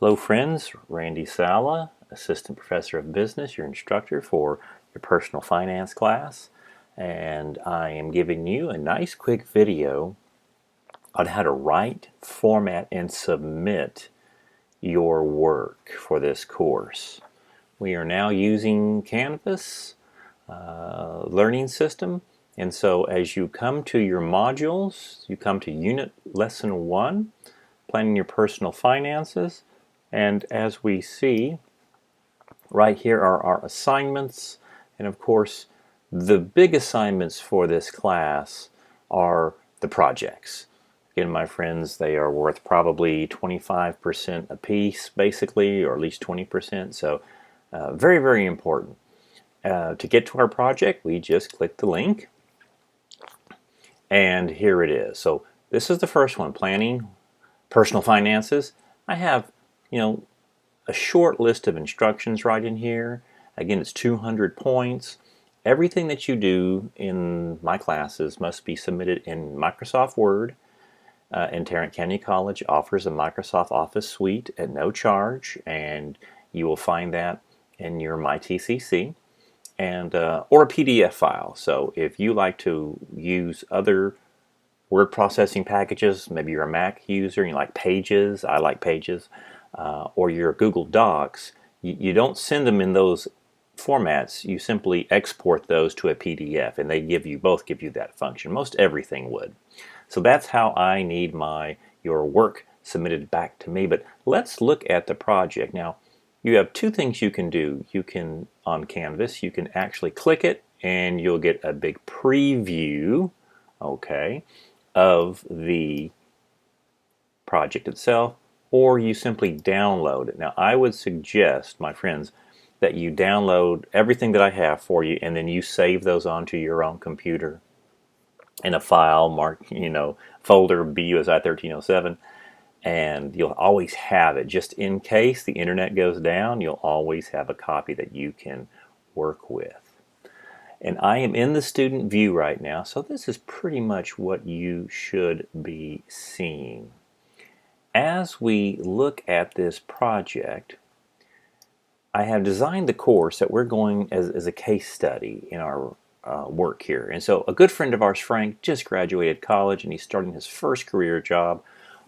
Hello friends, Randy Saleh, Assistant Professor of Business, your instructor for your personal finance class, and I am giving you a nice quick video on how to write, format, and submit your work for this course. We are now using Canvas learning system, and so as you come to your modules, you come to Unit Lesson 1, Planning Your Personal Finances, and as we see, right here are our assignments, and of course, the big assignments for this class are the projects. Again, my friends, they are worth probably 25% a piece, basically, or at least 20%, so very, very important. To get to our project, we just click the link, and here it is. So this is the first one, Planning Personal Finances. I have, a short list of instructions right in here. Again, it's 200 points. Everything that you do in my classes must be submitted in Microsoft Word, and Tarrant County College offers a Microsoft Office suite at no charge, and you will find that in your MyTCC, and or a PDF file. So if you like to use other word processing packages, maybe you're a Mac user and you like Pages, I like Pages, or your Google Docs, you don't send them in those formats, you simply export those to a PDF, and they both give you that function. Most everything would. So that's how I need your work submitted back to me. But let's look at the project. Now, you have two things you can do. You can, on Canvas, you can actually click it and you'll get a big preview, okay, of the project itself, or you simply download it. Now, I would suggest, my friends, that you download everything that I have for you, and then you save those onto your own computer in a file marked, folder BUSI 1307, and you'll always have it. Just in case the internet goes down, you'll always have a copy that you can work with. And I am in the student view right now, so this is pretty much what you should be seeing. As we look at this project, I have designed the course that we're going as a case study in our work here. And so a good friend of ours, Frank, just graduated college and he's starting his first career job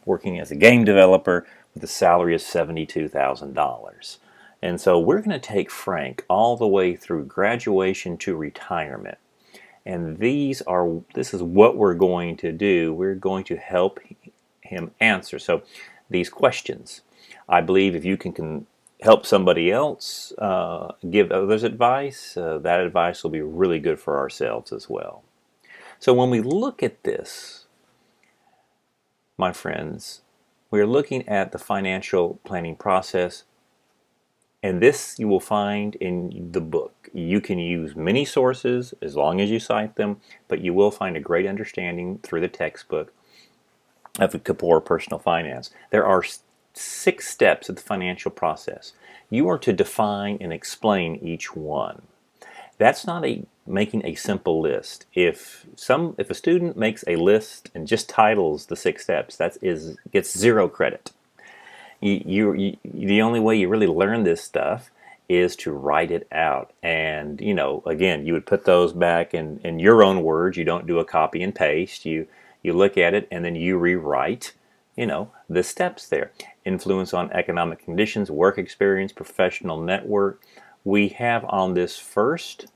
working as a game developer with a salary of $72,000. And so we're going to take Frank all the way through graduation to retirement. And this is what we're going to do. We're going to help him answer. So these questions, I believe if you can help somebody else give others advice, that advice will be really good for ourselves as well. So when we look at this, my friends, we're looking at the financial planning process, and this you will find in the book. You can use many sources as long as you cite them, but you will find a great understanding through the textbook of the Kapoor Personal Finance. There are 6 steps of the financial process. You are to define and explain each one. That's not making a simple list. If a student makes a list and just titles the 6 steps, gets 0 credit. The only way you really learn this stuff is to write it out. And again, you would put those back in your own words. You don't do a copy and paste. You look at it and then you rewrite the steps there. Influence on economic conditions, work experience, professional network. We have on this first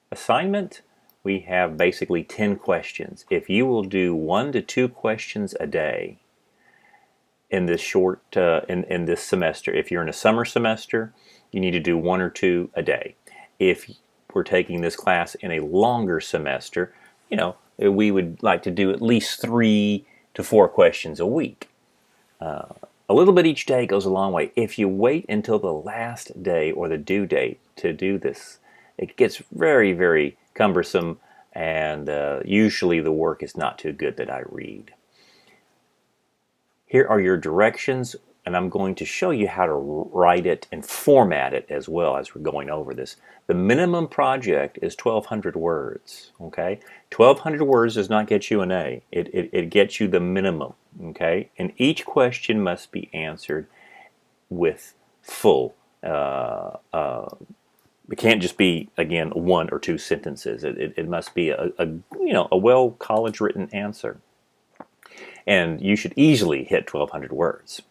assignment, we have basically 10 questions. If you will do 1 to 2 questions a day in this in this semester, if you're in a summer semester, you need to do 1 or 2 a day. If we're taking this class in a longer semester, we would like to do at least 3 to 4 questions a week. A little bit each day goes a long way. If you wait until the last day or the due date to do this, it gets very, very cumbersome, and usually the work is not too good that I read. Here are your directions, and I'm going to show you how to write it and format it as well as we're going over this. The minimum project is 1,200 words, okay? 1,200 words does not get you an A. It gets you the minimum, okay? And each question must be answered with full. It can't just be, again, one or two sentences. It must be a well college written answer, and you should easily hit 1,200 words.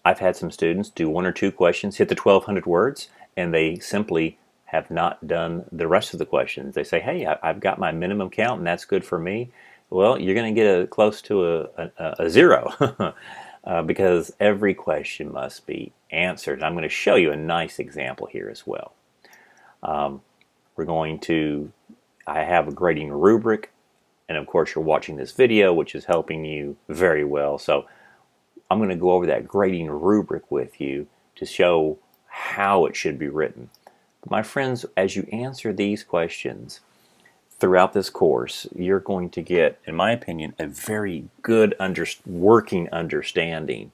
I've had some students do one or two questions, hit the 1,200 words, and they simply have not done the rest of the questions. They say, "Hey, I've got my minimum count, and that's good for me." Well, you're going to get close to a zero because every question must be answered. I'm going to show you a nice example here as well. We're going to, I have a grading rubric, and of course you're watching this video, which is helping you very well. So I'm going to go over that grading rubric with you to show how it should be written. My friends, as you answer these questions throughout this course, you're going to get, in my opinion, a very good working understanding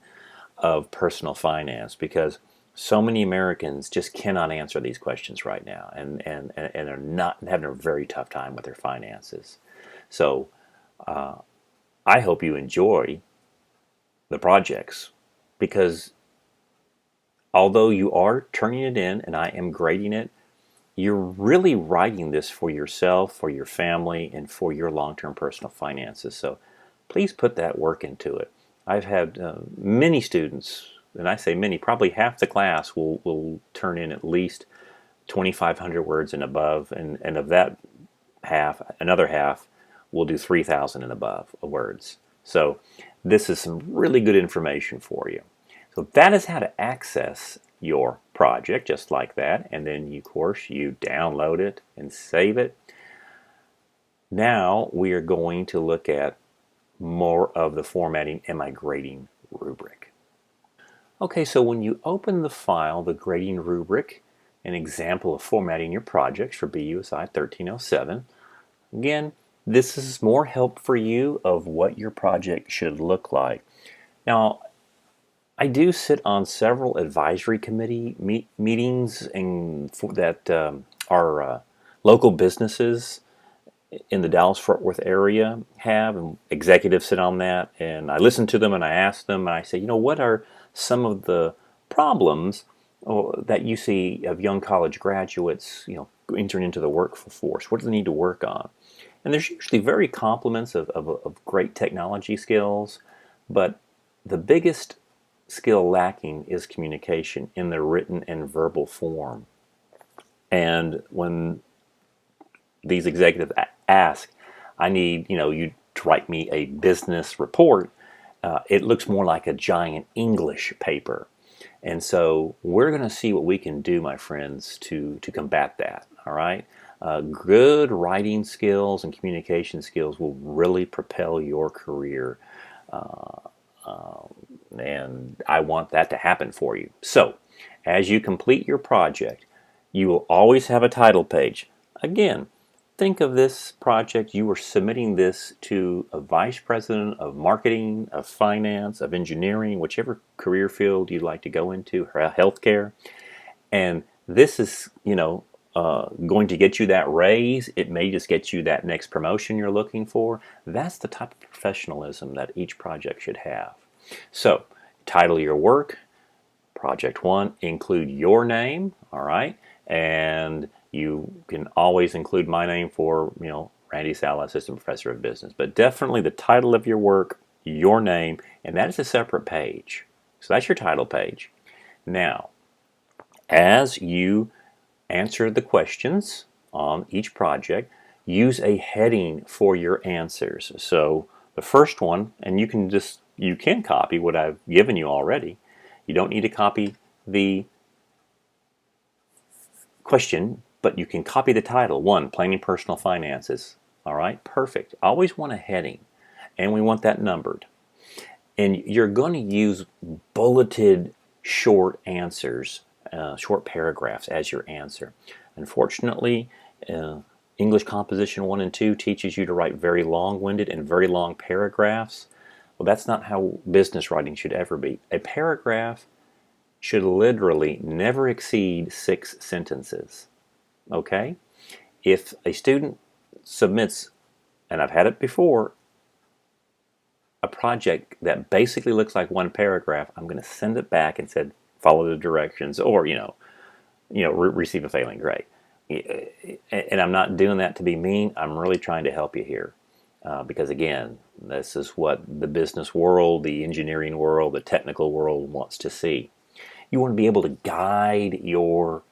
of personal finance, because so many Americans just cannot answer these questions right now, and are not having a very tough time with their finances. So I hope you enjoy the projects, because although you are turning it in and I am grading it, you're really writing this for yourself, for your family, and for your long-term personal finances. So please put that work into it. I've had many students, and I say many, probably half the class will turn in at least 2,500 words and above, and of that half, another half will do 3,000 and above words. So this is some really good information for you. So that is how to access your project, just like that, and then of course you download it and save it. Now we are going to look at more of the formatting and my grading rubric. Okay, so when you open the file, the grading rubric, an example of formatting your projects for BUSI 1307, again, this is more help for you of what your project should look like. Now, I do sit on several advisory committee meetings that our local businesses in the Dallas-Fort Worth area have, and executives sit on that, and I listen to them and I ask them, and I say, what are some of the problems that you see of young college graduates, entering into the workforce? What do they need to work on? And there's usually very compliments of great technology skills, but the biggest skill lacking is communication in the written and verbal form. And when these executives ask, I need you to write me a business report, it looks more like a giant English paper. And so we're going to see what we can do, my friends, to combat that. All right. Good writing skills and communication skills will really propel your career, and I want that to happen for you. So as you complete your project, you will always have a title page. Again, think of this project, you are submitting this to a vice president of marketing, of finance, of engineering, whichever career field you'd like to go into, healthcare. And this is, going to get you that raise. It may just get you that next promotion you're looking for. That's the type of professionalism that each project should have. So, title your work, Project 1, include your name, all right? And you can always include my name for, Randy Saleh, Assistant Professor of Business. But definitely the title of your work, your name, and that is a separate page. So that's your title page. Now, as you answer the questions on each project, use a heading for your answers. So the first one, and you can copy what I've given you already. You don't need to copy the question, but you can copy the title. 1, Planning Personal Finances. All right, perfect. Always want a heading, and we want that numbered. And you're going to use bulleted short answers, short paragraphs as your answer. Unfortunately, English Composition 1 and 2 teaches you to write very long-winded and very long paragraphs. Well, that's not how business writing should ever be. A paragraph should literally never exceed 6 sentences. Okay? If a student submits, and I've had it before, a project that basically looks like one paragraph, I'm going to send it back and said, follow the directions, or receive a failing grade. And I'm not doing that to be mean. I'm really trying to help you here. Because again, this is what the business world, the engineering world, the technical world wants to see. You want to be able to guide your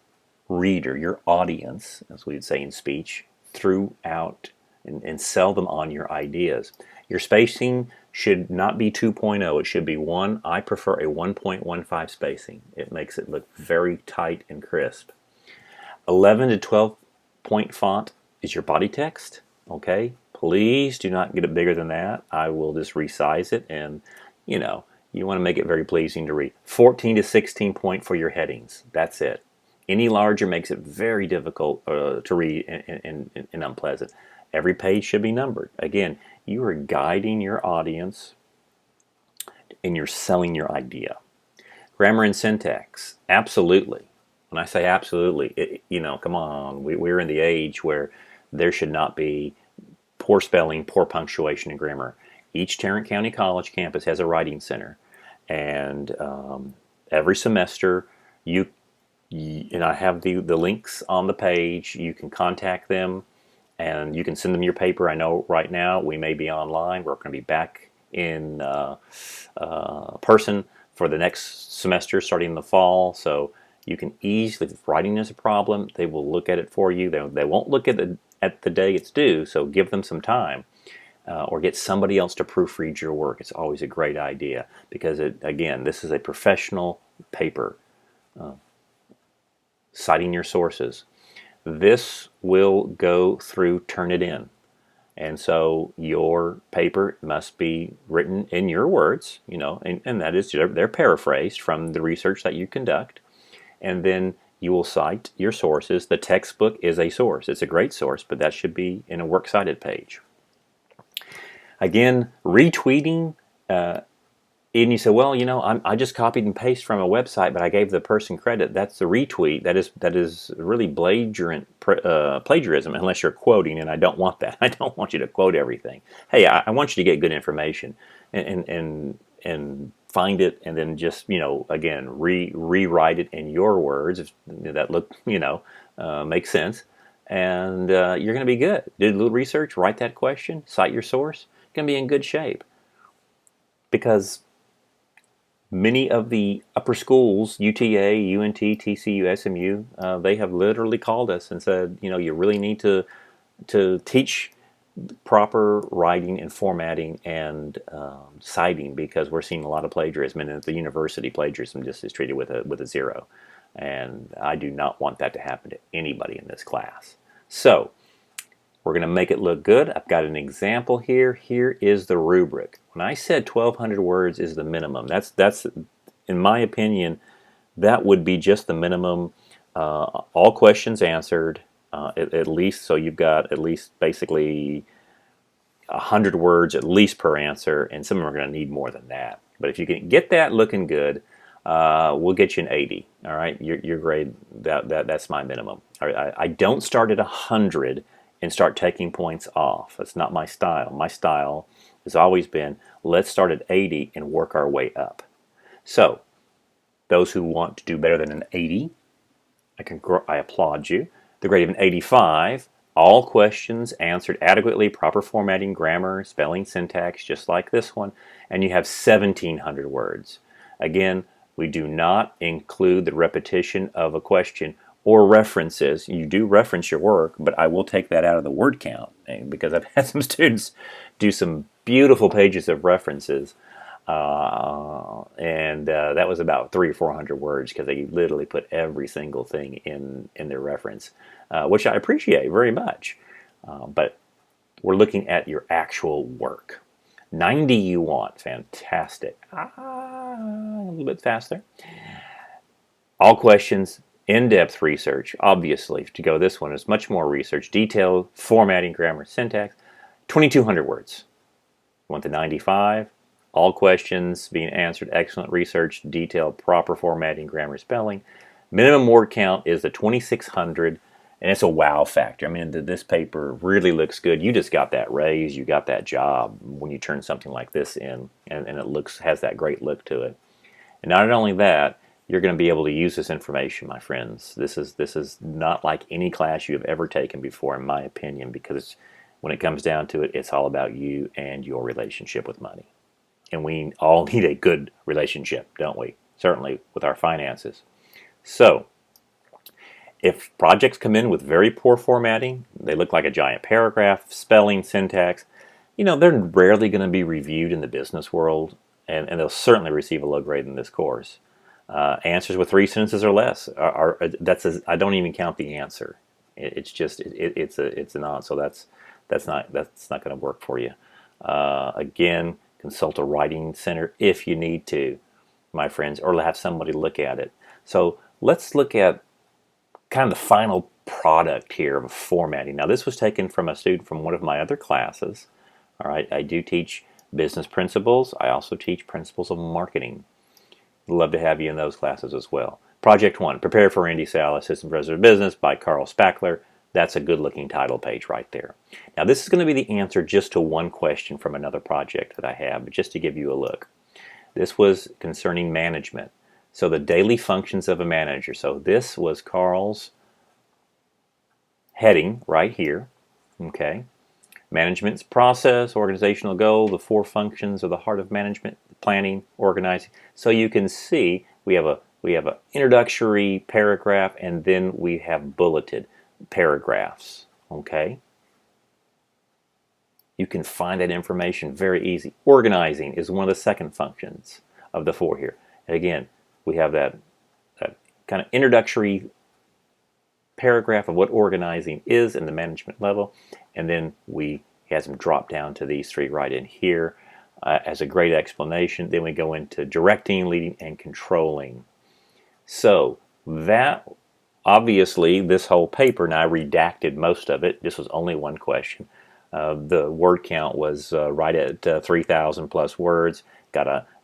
reader, your audience, as we'd say in speech, throughout and sell them on your ideas. Your spacing should not be 2.0. It should be 1. I prefer a 1.15 spacing. It makes it look very tight and crisp. 11 to 12 point font is your body text. Okay, please do not get it bigger than that. I will just resize it, and you want to make it very pleasing to read. 14 to 16 point for your headings. That's it. Any larger makes it very difficult to read and unpleasant. Every page should be numbered. Again, you are guiding your audience and you're selling your idea. Grammar and syntax, absolutely. When I say absolutely, come on, we're in the age where there should not be poor spelling, poor punctuation, and grammar. Each Tarrant County College campus has a writing center, and every semester and I have the links on the page. You can contact them, and you can send them your paper. I know right now we may be online. We're going to be back in person for the next semester starting in the fall, so you can easily, if writing is a problem, they will look at it for you. They won't look at the day it's due, so give them some time. Or get somebody else to proofread your work. It's always a great idea because, again, this is a professional paper. Citing your sources. This will go through Turnitin. And so your paper must be written in your words, and that is, they're paraphrased from the research that you conduct. And then you will cite your sources. The textbook is a source. It's a great source, but that should be in a works cited page. Again, retweeting, and you say, well, I just copied and pasted from a website, but I gave the person credit. That's the retweet. That is really plagiarism, unless you're quoting, and I don't want that. I don't want you to quote everything. Hey, I want you to get good information and find it, and then just again rewrite it in your words if that makes sense, and you're going to be good. Did a little research, write that question, cite your source. Going to be in good shape, because many of the upper schools, UTA, UNT, TCU, SMU, they have literally called us and said, you really need to teach proper writing and formatting and citing, because we're seeing a lot of plagiarism, and at the university, plagiarism just is treated with a 0, and I do not want that to happen to anybody in this class. So we're going to make it look good. I've got an example here. Here is the rubric. When I said 1,200 words is the minimum, that's in my opinion, that would be just the minimum. All questions answered, at least, so you've got at least basically 100 words at least per answer, and some of them are going to need more than that. But if you can get that looking good, we'll get you an 80. All right, your grade, that's my minimum. I don't start at 100 and start taking points off. That's not my style. My style has always been, let's start at 80 and work our way up. So those who want to do better than an 80, I applaud you. The grade of an 85, all questions answered adequately, proper formatting, grammar, spelling, syntax, just like this one, and you have 1,700 words. Again, we do not include the repetition of a question or references. You do reference your work, but I will take that out of the word count, because I've had some students do some beautiful pages of references, and that was about 300 or 400 words, because they literally put every single thing in their reference, which I appreciate very much. But we're looking at your actual work. 90 you want, fantastic. A little bit faster. All questions. In-depth research, obviously, to go this one is much more research, detailed formatting, grammar, syntax. 2,200 words. You want the 95? All questions being answered, excellent research, detailed, proper formatting, grammar, spelling. Minimum word count is the 2,600, And it's a wow factor. I mean, this paper really looks good. You just got that raise, you got that job when you turn something like this in, and it has that great look to it. And not only that, you're going to be able to use this information, my friends. This is not like any class you have ever taken before, in my opinion, because when it comes down to it, it's all about you and your relationship with money. And we all need a good relationship, don't we? Certainly with our finances. So, if projects come in with very poor formatting, they look like a giant paragraph, spelling, syntax, they're rarely going to be reviewed in the business world, and they'll certainly receive a low grade in this course. Answers with 3 sentences or less I don't even count the answer. It's an odd, so that's not going to work for you. Again, consult a writing center if you need to, my friends, or have somebody look at it. So let's look at kind of the final product here of formatting. Now, this was taken from a student from one of my other classes. All right, I do teach business principles. I also teach principles of marketing. Love to have you in those classes as well. Project 1, Prepare for Randy Saleh, Assistant President of Business by Carl Spackler. That's a good-looking title page right there. Now, this is going to be the answer just to one question from another project that I have, but just to give you a look. This was concerning management. So the daily functions of a manager. So this was Carl's heading right here. Okay. Management's process, organizational goal, the 4 functions of the heart of management: planning, organizing. So you can see we have an introductory paragraph, and then we have bulleted paragraphs. Okay. You can find that information very easy. Organizing is one of the second functions of the 4 here. And again, we have that kind of introductory paragraph of what organizing is in the management level, and then we have them drop down to these 3 right in here as a great explanation. Then we go into directing, leading, and controlling. So that, obviously, this whole paper, and I redacted most of it. This was only one question. The word count was right at 3,000 plus words.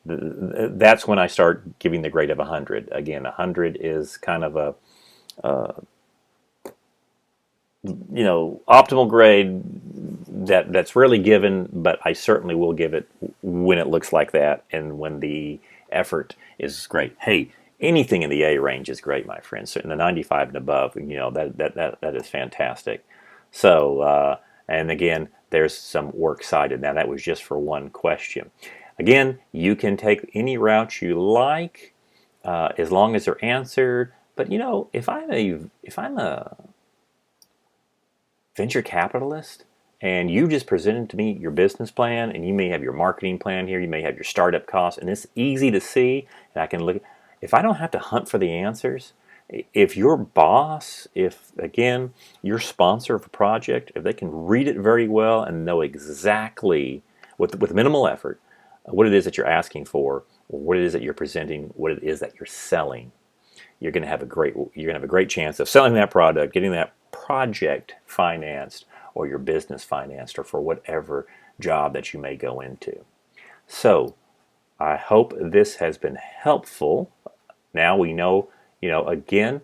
That's when I start giving the grade of 100. Again, 100 is kind of a optimal grade that's rarely given, but I certainly will give it when it looks like that and when the effort is great. Hey, anything in the A range is great, my friends. So in the 95 and above, that is fantastic. So and again, there's some works cited. Now that was just for one question. Again, you can take any route you like as long as they're answered. But if I'm a venture capitalist and you just presented to me your business plan, and you may have your marketing plan here, you may have your startup costs, and it's easy to see, and I can look. If I don't have to hunt for the answers, if your boss, if again your sponsor of a project, if they can read it very well and know exactly with minimal effort what it is that you're asking for, or what it is that you're presenting, what it is that you're selling, you're going to have a great chance of selling that product, getting that project financed, or your business financed, or for whatever job that you may go into. So I hope this has been helpful. Now we know, again,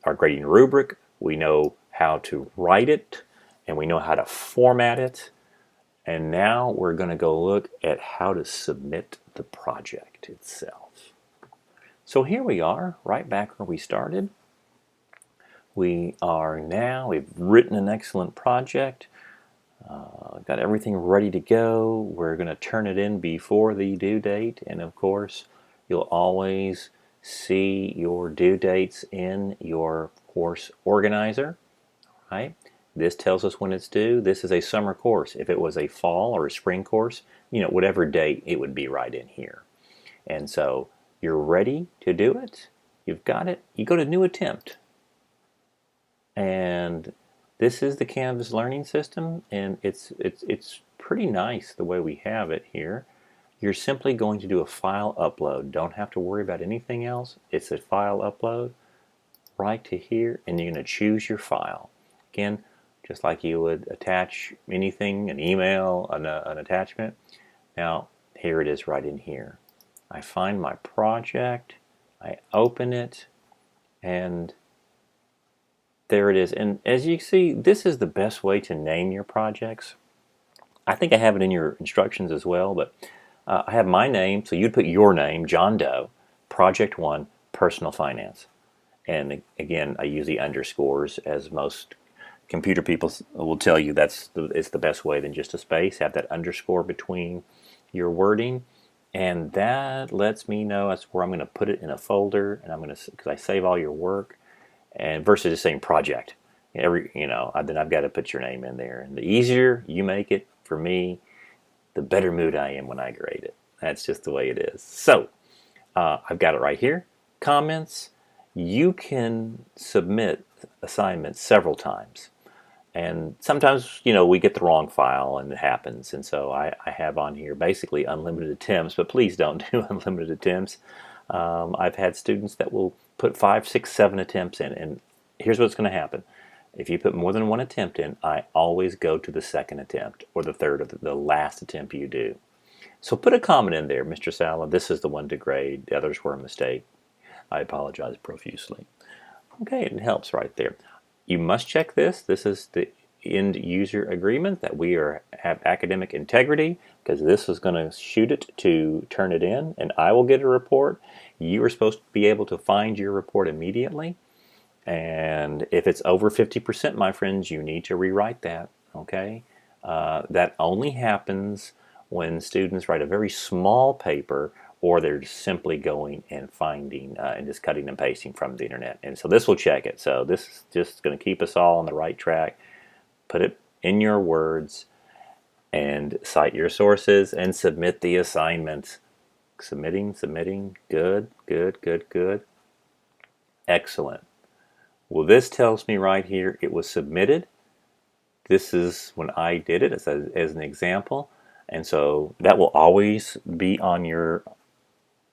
our grading rubric, we know how to write it, and we know how to format it. And now we're going to go look at how to submit the project itself. So here we are, right back where we started. We've written an excellent project. Got everything ready to go. We're going to turn it in before the due date. And of course, you'll always see your due dates in your course organizer, right? This tells us when it's due. This is a summer course. If it was a fall or a spring course, whatever date, it would be right in here. And so you're ready to do it. You've got it. You go to New Attempt. And this is the Canvas learning system, and it's pretty nice the way we have it here. You're simply going to do a file upload. Don't have to worry about anything else. It's a file upload right to here, and you're going to choose your file. Again, just like you would attach anything, an email, an attachment. Now, here it is right in here. I find my project, I open it, and There it is. And as you see, this is the best way to name your projects. I think I have it in your instructions as well, but I have my name, so you'd put your name, John Doe, Project 1, Personal Finance. And again, I use the underscores, as most computer people will tell you it's the best way than just a space. Have that underscore between your wording, and that lets me know that's where I'm going to put it in a folder, and I'm going to, because I save all your work, and versus just saying project. Then I've got to put your name in there. And the easier you make it for me, the better mood I am when I grade it. That's just the way it is. So I've got it right here. Comments. You can submit assignments several times. And sometimes, we get the wrong file and it happens. And so I have on here basically unlimited attempts, but please don't do unlimited attempts. I've had students that will put 5, 6, 7 attempts in. And here's what's going to happen. If you put more than one attempt in, I always go to the second attempt or the third or the last attempt you do. So put a comment in there, Mr. Saleh, this is the one to grade. The others were a mistake. I apologize profusely. Okay, it helps right there. You must check this. This is the end user agreement that we have academic integrity, because this is going to shoot it to turn it in, and I will get a report. You are supposed to be able to find your report immediately. And if it's over 50%, my friends, you need to rewrite that, okay? That only happens when students write a very small paper, or they're simply going and finding and just cutting and pasting from the internet. And so this will check it. So this is just going to keep us all on the right track. Put it in your words and cite your sources and submit the assignment. Submitting. Good. Excellent. Well, this tells me right here it was submitted. This is when I did it as an example. And so that will always be on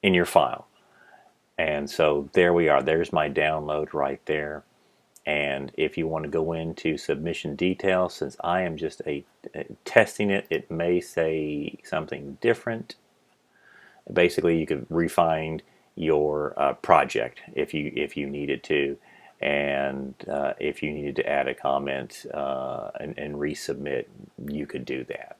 in your file. And so there we are. There's my download right there. And if you want to go into submission details, since I am just testing it, it may say something different. Basically, you could refine your project if you needed to, and if you needed to add a comment and resubmit, you could do that.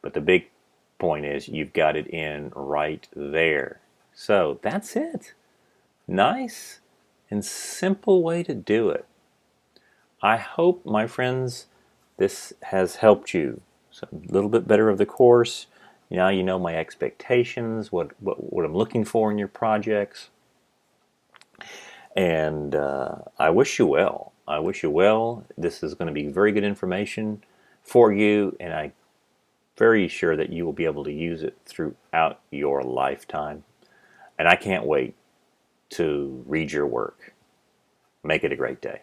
But the big point is you've got it in right there. So that's it. Nice and simple way to do it. I hope, my friends, this has helped you. So a little bit better of the course. Now you know my expectations, what I'm looking for in your projects. And I wish you well. I wish you well. This is going to be very good information for you, and I'm very sure that you will be able to use it throughout your lifetime. And I can't wait to read your work. Make it a great day.